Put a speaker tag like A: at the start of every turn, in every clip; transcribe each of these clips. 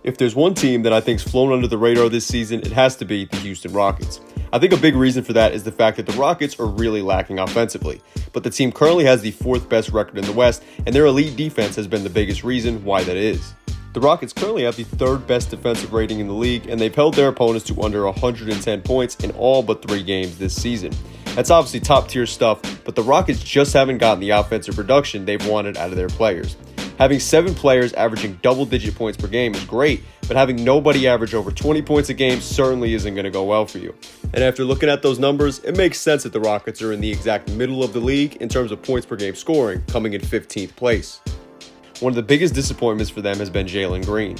A: If there's one team that I think's flown under the radar this season, it has to be the Houston Rockets. I think a big reason for that is the fact that the Rockets are really lacking offensively, but the team currently has the 4th best record in the West, and their elite defense has been the biggest reason why that is. The Rockets currently have the 3rd best defensive rating in the league, and they've held their opponents to under 110 points in all but 3 games this season. That's obviously top tier stuff, but the Rockets just haven't gotten the offensive production they've wanted out of their players. Having 7 players averaging double-digit points per game is great, but having nobody average over 20 points a game certainly isn't going to go well for you. And after looking at those numbers, it makes sense that the Rockets are in the exact middle of the league in terms of points per game scoring, coming in 15th place. One of the biggest disappointments for them has been Jalen Green.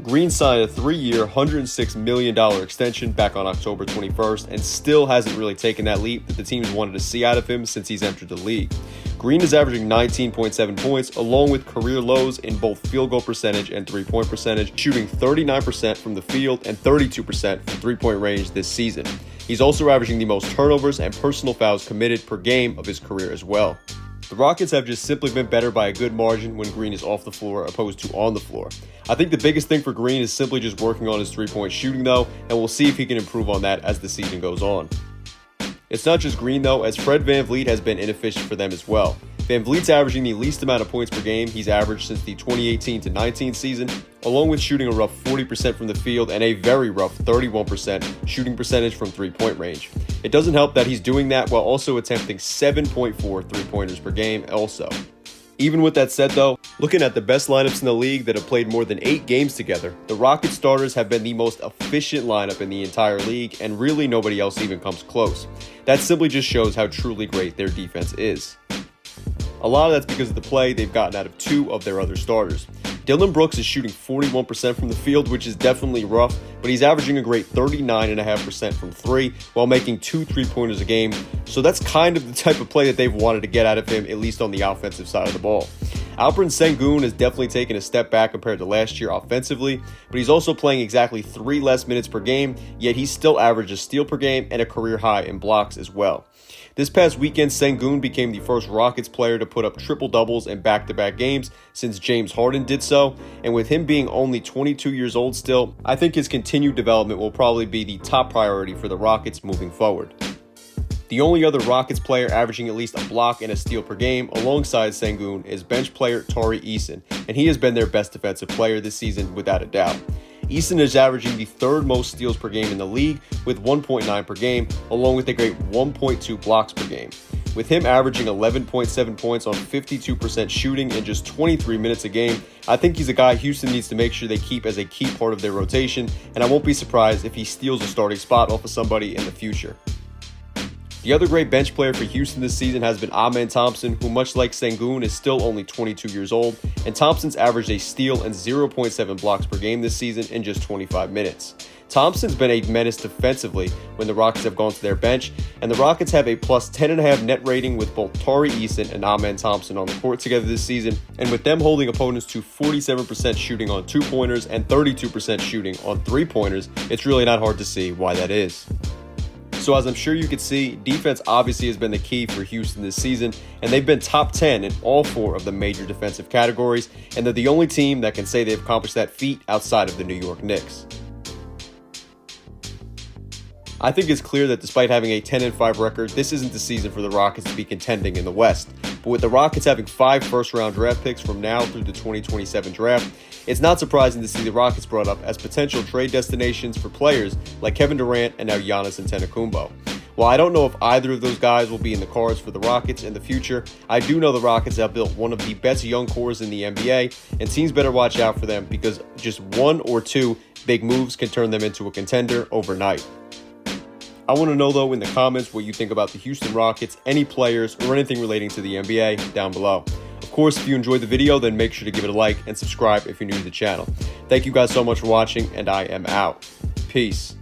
A: Green signed a 3-year, $106 million extension back on October 21st and still hasn't really taken that leap that the teams wanted to see out of him since he's entered the league. Green is averaging 19.7 points along with career lows in both field goal percentage and 3-point percentage, shooting 39% from the field and 32% from 3-point range this season. He's also averaging the most turnovers and personal fouls committed per game of his career as well. The Rockets have just simply been better by a good margin when Green is off the floor opposed to on the floor. I think the biggest thing for Green is simply just working on his 3-point shooting though, and we'll see if he can improve on that as the season goes on. It's not just Green though, as Fred VanVleet has been inefficient for them as well. VanVleet's averaging the least amount of points per game he's averaged since the 2018-19 season, along with shooting a rough 40% from the field and a very rough 31% shooting percentage from 3-point range. It doesn't help that he's doing that while also attempting 7.4 3-pointers per game also. Even with that said though, looking at the best lineups in the league that have played more than 8 games together, the Rockets starters have been the most efficient lineup in the entire league, and really nobody else even comes close. That simply just shows how truly great their defense is. A lot of that's because of the play they've gotten out of 2 of their other starters. Dillon Brooks is shooting 41% from the field, which is definitely rough, but he's averaging a great 39.5% from 3 while making 2 3-pointers a game, so that's kind of the type of play that they've wanted to get out of him, at least on the offensive side of the ball. Alperen Sengun has definitely taken a step back compared to last year offensively, but he's also playing exactly 3 less minutes per game, yet he still averages a steal per game and a career high in blocks as well. This past weekend, Sengun became the first Rockets player to put up triple-doubles in back-to-back games since James Harden did so, and with him being only 22 years old still, I think his continued development will probably be the top priority for the Rockets moving forward. The only other Rockets player averaging at least a block and a steal per game alongside Sengun is bench player Tari Eason, and he has been their best defensive player this season without a doubt. Eason is averaging the 3rd most steals per game in the league with 1.9 per game, along with a great 1.2 blocks per game. With him averaging 11.7 points on 52% shooting in just 23 minutes a game, I think he's a guy Houston needs to make sure they keep as a key part of their rotation, and I won't be surprised if he steals a starting spot off of somebody in the future. The other great bench player for Houston this season has been Thompson, who much like Sengun is still only 22 years old, and Thompson's averaged a steal and 0.7 blocks per game this season in just 25 minutes. Thompson's been a menace defensively when the Rockets have gone to their bench, and the Rockets have a plus 10.5 net rating with both Tari Eason and Thompson on the court together this season, and with them holding opponents to 47% shooting on 2-pointers and 32% shooting on 3-pointers, it's really not hard to see why that is. So as I'm sure you could see, defense obviously has been the key for Houston this season, and they've been top 10 in all 4 of the major defensive categories, and they're the only team that can say they've accomplished that feat outside of the New York Knicks. I think it's clear that despite having a 10-5 record, this isn't the season for the Rockets to be contending in the West. But with the Rockets having 5 first-round draft picks from now through the 2027 draft, it's not surprising to see the Rockets brought up as potential trade destinations for players like Kevin Durant and now Giannis Antetokounmpo. While I don't know if either of those guys will be in the cards for the Rockets in the future, I do know the Rockets have built one of the best young cores in the NBA, and teams better watch out for them because just 1 or 2 big moves can turn them into a contender overnight. I want to know though in the comments what you think about the Houston Rockets, any players, or anything relating to the NBA down below. Of course, if you enjoyed the video, then make sure to give it a like and subscribe if you're new to the channel. Thank you guys so much for watching, and I am out. Peace.